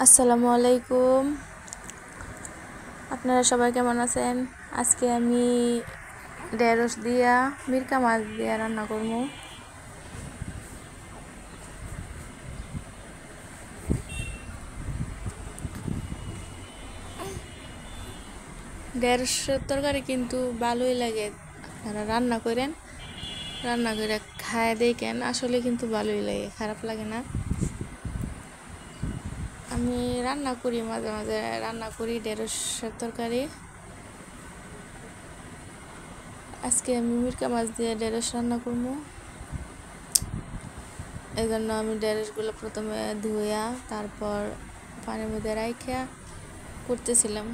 আসসালামু আলাইকুম। আপনারা সবাই কেমন আছেন? আজকে আমি ঢেঁড়স দিয়া মিরকা মাছ দিয়া রান্না করব। ঢেঁড়সের তরকারি কিন্তু ভালোই লাগে। আপনারা রান্না করেন, রান্না করে খায় দেখেন, আসলে কিন্তু ভালোই লাগে, খারাপ লাগে না। আমি রান্না করি, মাঝে মাঝে রান্না করি ঢেঁড়সের তরকারি। আজকে আমি মিরকা মাছ দিয়ে ঢেঁড়স রান্না করবো। এই জন্য আমি ঢেঁড়সগুলো প্রথমে ধুইয়া তারপর পানির মধ্যে রাইখা করতেছিলাম।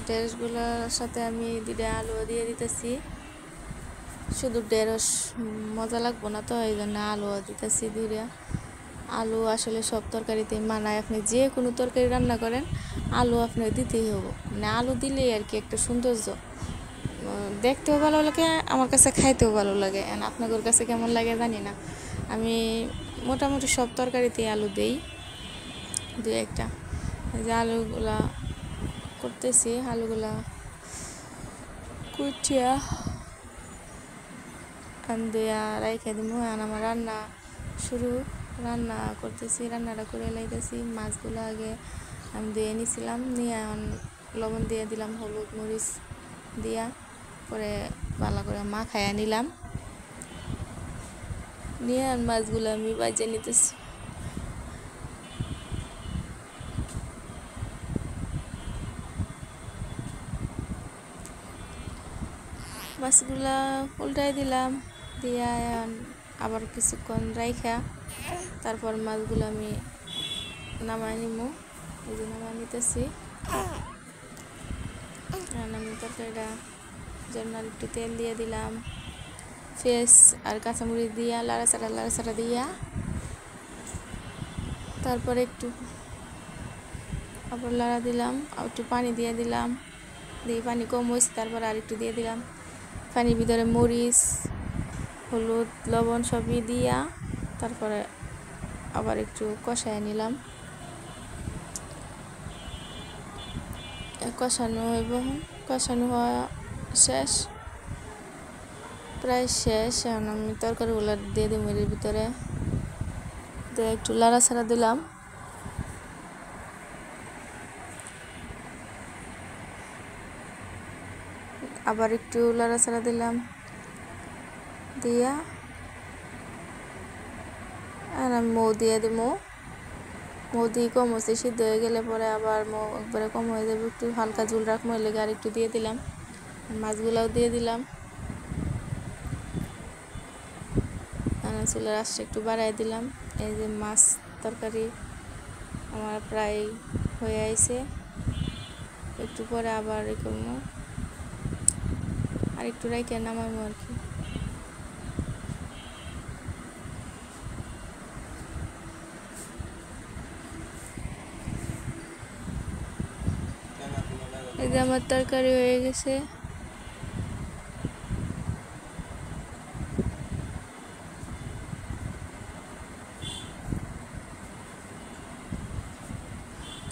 ঢেঁড়সগুলোর সাথে আমি দুইটা আলু দিয়ে দিতেছি। শুধু ঢেঁড়স মজা লাগবো না, তো এই জন্য আলু দিতেছি দুইটা। আলু আসলে সব তরকারিতে মানায়। আপনি যে কোনো তরকারি রান্না করেন, আলু আপনার দিতেই হবে। মানে আলু দিলেই আর কি একটা সৌন্দর্য, দেখতেও ভালো লাগে, আমার কাছে খাইতেও ভালো লাগে। আপনাদের কাছে কেমন লাগে জানি না। আমি মোটামুটি সব তরকারিতেই আলু দেই, দু একটা। যে আলুগুলা করতেছি, আলুগুলা কুচিয়া আমি দিয়া রাইখে দিব। আমার রান্না করতেছি, রান্নাটা করে লাইতেছি। মাছগুলো আগে আমি ধুয়ে নিয়েছিলাম, নিয়ে লবণ দিয়ে দিলাম, হলুদ মরিচ দিয়া পরে ভালো করে মাখাইয়া নিলাম। নিয়ে মাছগুলো আমি বাজিয়ে নিতেছি। মাছগুলা উল্টাই দিলাম, দিয়া আবার কিছুক্ষণ রাইখা তারপর মাছগুলো আমি নামাই নিব। এই যে নামাই নিতেছি। আমি তরকারিটা জন্য একটু তেল দিয়ে দিলাম, পেঁয়াজ আর কাঁচামরিচ দিয়া লাড়াচাড়া দিয়া তারপরে একটু আবার লাড়া দিলাম, আর একটু পানি দিয়ে দিলাম। দিয়ে পানি কম হয়েছে, তারপর আর একটু দিয়ে দিলাম। পানির ভিতরে মরিচ হলুদ লবণ সবই দিয়া তারপরে আবার একটু কষায় নিলাম। কষানো হওয়া শেষ, প্রায় শেষ। এখন আমি তরকারিগুলো দিয়ে দিব এর ভিতরে, দিয়ে একটু লাড়াচাড়া দিলাম। আবার একটু লাড়াচাড়া দিলাম, দিয়া আর আমি মৌ দিয়ে দিব। মৌ দিয়ে কম হচ্ছে, সিদ্ধ হয়ে গেলে পরে আবার মৌ একবারে কম হয়ে যাবে, একটু হালকা ঝুল রাখবো, লেগে আর একটু দিয়ে দিলাম। মাছগুলাও দিয়ে দিলাম। চুলার আঁচটা একটু বাড়াই দিলাম। এই যে মাছ তরকারি আমার প্রায় হয়ে আইছে। একটু পরে আবার করবো, আর একটু রাইখে নামাবো আর কি। এই যে আমার তরকারি হয়ে গেছে।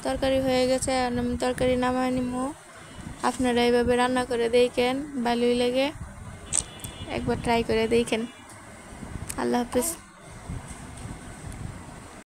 তরকারি হয়ে গেছে, আর আমি তরকারি নামাই নিব। আপনারা এইভাবে রান্না করে দেখেন, ভালোই লাগে, একবার ট্রাই করে দেখেন। আল্লাহ হাফিজ।